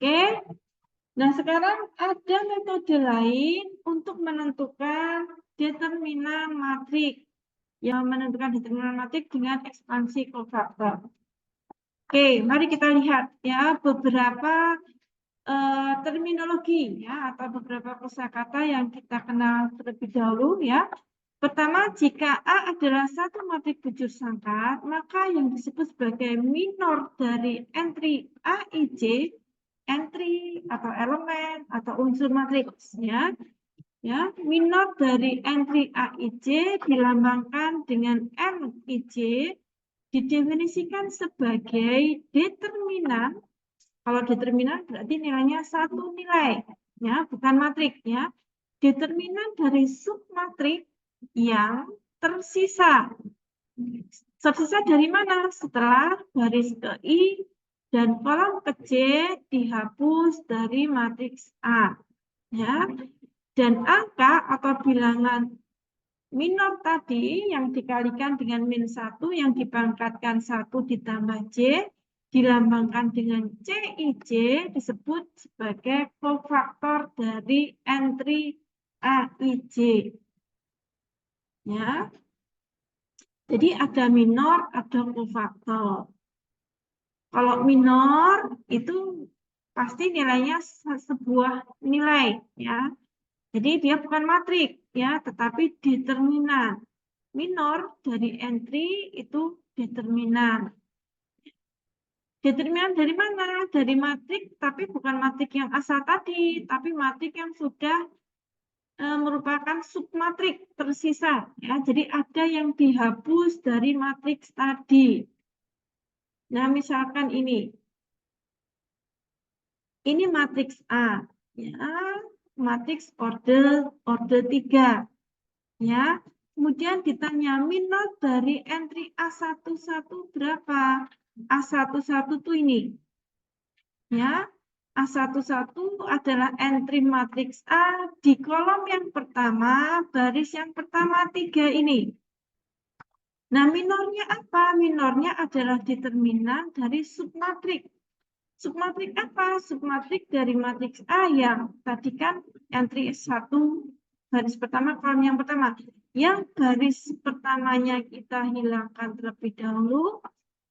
Oke. Nah, sekarang ada metode lain untuk menentukan determinan matrik. Yang menentukan determinan matrik dengan ekspansi kofaktor. Oke, mari kita lihat ya beberapa terminologi ya atau beberapa kosakata yang kita kenal terlebih dahulu ya. Pertama, jika A adalah satu matrik bujur sangkat, maka yang disebut sebagai minor dari entry A, I, J, entry atau elemen atau unsur matriks ya. Ya, minor dari entry A, I, J dilambangkan dengan M, I, J didefinisikan sebagai determinan. Kalau determinan berarti nilainya satu nilai, ya, bukan matrik, ya. Determinan dari submatrik yang tersisa. Tersisa dari mana? Setelah baris ke I dan kolom ke J dihapus dari matriks A, ya. Dan angka atau bilangan minor tadi yang dikalikan dengan min 1 yang dipangkatkan 1 ditambah J dilambangkan dengan CIJ disebut sebagai kofaktor dari entry AIJ. Ya. Jadi ada minor, ada kofaktor. Kalau minor itu pasti nilainya sebuah nilai ya. Jadi dia bukan matrik ya, tetapi determinan. Minor dari entry itu determinan. Determinan dari mana? Dari matrik, tapi bukan matrik yang asal tadi, tapi matrik yang sudah merupakan submatrik tersisa. Ya, jadi ada yang dihapus dari matriks tadi. Nah, misalkan ini matriks A, ya, matriks order 3. Ya, kemudian ditanya minor dari entry A11 berapa? A11 tuh ini. Ya, A11 adalah entry matriks A di kolom yang pertama, baris yang pertama 3 ini. Nah, minornya apa? Minornya adalah determinan dari submatrik. Submatrik apa? Submatrik dari matriks A yang tadi kan entry 1 baris pertama kolom yang pertama. Yang baris pertamanya kita hilangkan terlebih dahulu,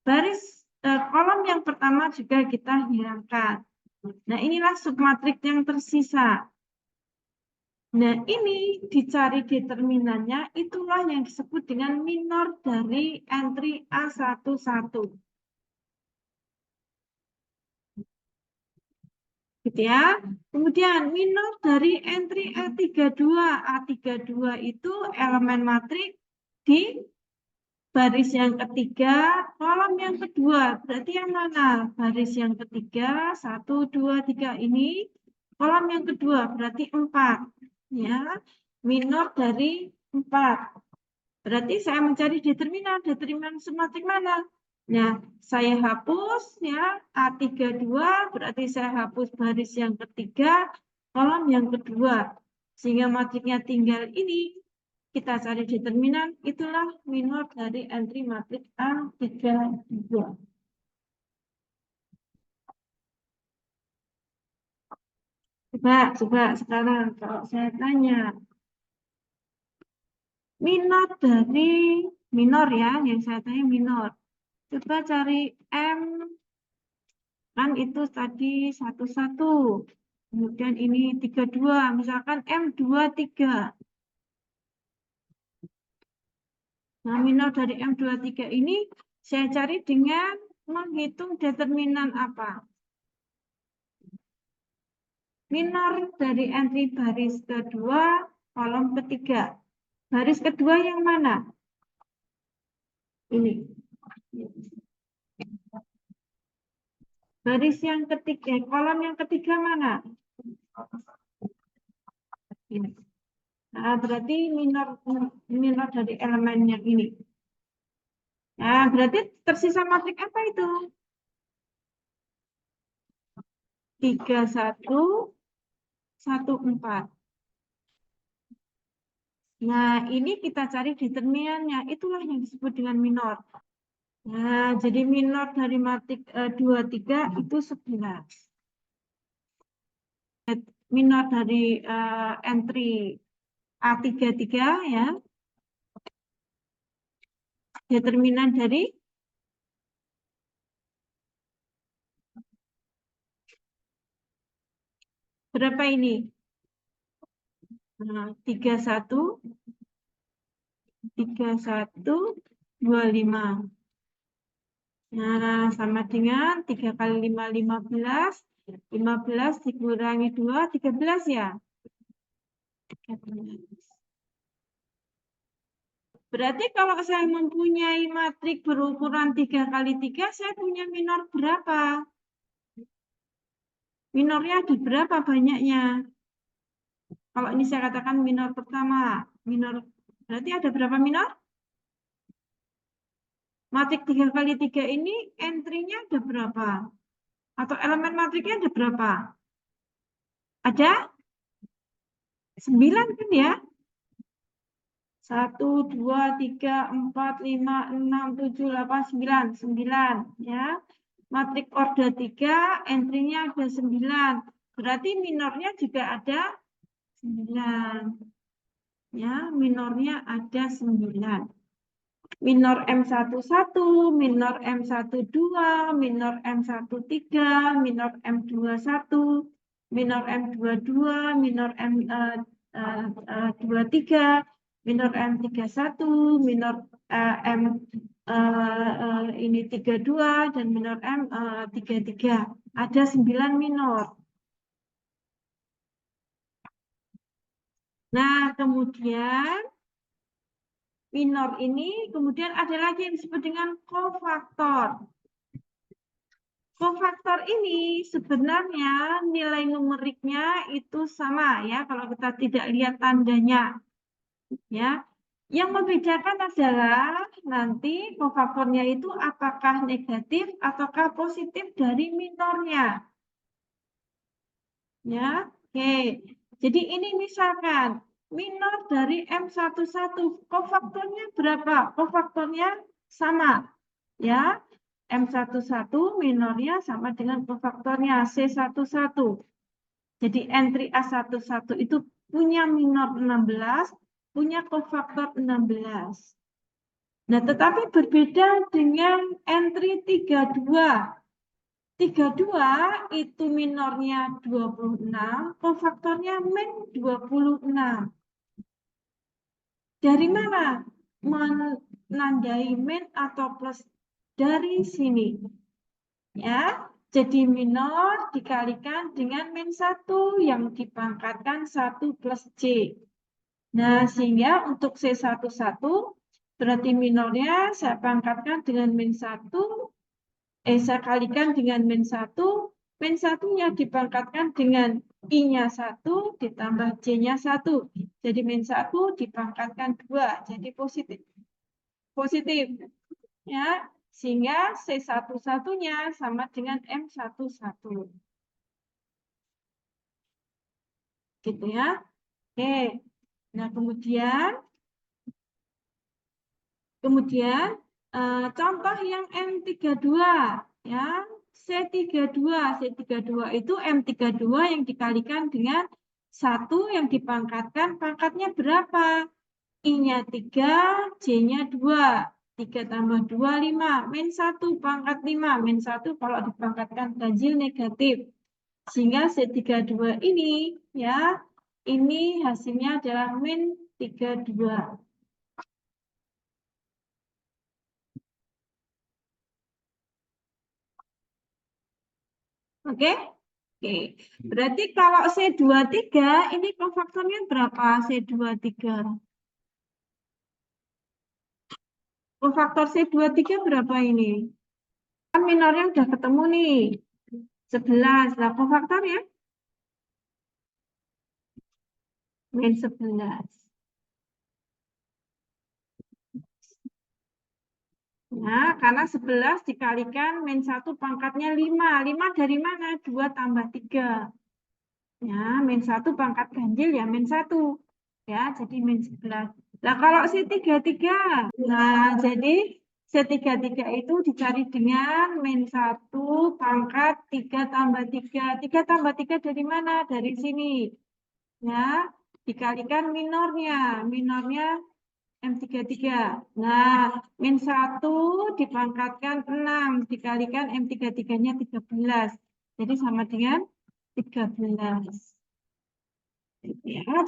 baris kolom yang pertama juga kita hilangkan. Nah, inilah submatrik yang tersisa. Nah, ini dicari determinannya, itulah yang disebut dengan minor dari entry A11. Gitu ya. Kemudian minor dari entry A32. A32 itu elemen matrik di baris yang ketiga, kolom yang kedua. Berarti yang mana? Baris yang ketiga, 1, 2, 3 ini. Kolom yang kedua, berarti 4. Ya, minor dari 4. Berarti saya mencari determinan. Determinan submatrik mana? Nah, saya hapus ya A32, berarti saya hapus baris yang ketiga, kolom yang kedua. Sehingga matriknya tinggal ini. Kita cari determinan, itulah minor dari entry matriks A32. Coba sekarang kalau saya tanya, minor dari minor ya, yang saya tanya minor. Coba cari M, kan itu tadi 11. Kemudian ini 32, misalkan M23. Nah, minor dari M23 ini saya cari dengan menghitung determinan apa? Minor dari entry baris kedua, kolom ketiga. Baris kedua yang mana? Ini. Baris yang ketiga, kolom yang ketiga mana? Ini. Nah, berarti minor dari elemen yang ini. Nah, berarti tersisa matrik apa itu? 3, 1, 1, 4. Nah, ini kita cari determinannya. Itulah yang disebut dengan minor. Nah, jadi minor dari matrik 23 itu 11. minor dari entry A33 ya. Determinan dari berapa ini? 31, 25. Nah, sama dengan 3 kali 5, 15. 15 dikurangi 2, 13 ya? 13. Berarti kalau saya mempunyai matrik berukuran 3 kali 3, saya punya minor berapa? Minornya ada berapa banyaknya? Kalau ini saya katakan minor pertama. Minor, berarti ada berapa minor? Matrik 3 kali 3 ini entry-nya ada berapa? Atau elemen matriknya ada berapa? Ada 9 kan ya? 1, 2, 3, 4, 5, 6, 7, 8, 9. 9 ya. Matrik order 3, entry-nya ada 9. Berarti minornya juga ada 9. Ya, minornya ada 9. Minor M11, minor M12, minor M13, minor M21, minor M22, minor M23, minor M31, minor M ini 32 dan minor M33. Ada 9 minor. Nah, kemudian minor ini kemudian ada lagi yang disebut dengan kofaktor. Kofaktor ini sebenarnya nilai numeriknya itu sama ya kalau kita tidak lihat tandanya. Ya. Yang membedakan adalah nanti kofaktornya itu apakah negatif ataukah positif dari minornya. Ya. Oke. Jadi ini misalkan minor dari M11, kofaktornya berapa? Kofaktornya sama. Ya. M11 minornya sama dengan kofaktornya C11. Jadi entry A11 itu punya minor 16, punya kofaktor 16. Nah, tetapi berbeda dengan entry 32. 32 itu minornya 26, kofaktornya min 26. Dari mana menandai min atau plus? Dari sini. Ya, jadi minor dikalikan dengan min 1 yang dipangkatkan 1 plus C. Nah, sehingga untuk C11 berarti minornya saya pangkatkan dengan min 1, saya kalikan dengan min 1, min 1-nya dipangkatkan dengan I-nya 1 ditambah C-nya 1. Jadi min 1 dipangkatkan 2, jadi positif. Positif. Ya, sehingga C11-nya sama dengan M11. Gitu ya. Oke. Nah, kemudian contoh yang M32 ya. C32 itu M32 yang dikalikan dengan 1 yang dipangkatkan, pangkatnya berapa? I-nya 3, J-nya 2. 3 tambah 2, 5. Min 1 pangkat 5. Min 1 kalau dipangkatkan ganjil negatif. Sehingga C32 ini ya, ini hasilnya adalah min 32. Oke? Oke. Berarti kalau C23 ini kofaktornya berapa C23? Kofaktor C23 berapa ini? Kan minornya udah ketemu nih. 11. Nah, kofaktornya min 11. Nah, karena 11 dikalikan min 1 pangkatnya 5. 5 dari mana? 2 tambah 3. Ya, min 1 pangkat ganjil ya min 1. Ya, jadi min 11. Nah, kalau C33. Nah, jadi C33 itu dicari dengan min 1 pangkat 3 tambah 3. 3 tambah 3 dari mana? Dari sini. Ya, dikalikan minornya. Minornya M33. Nah, min 1 dipangkatkan 6. Dikalikan M33-nya 13. Jadi sama dengan 13. Ya.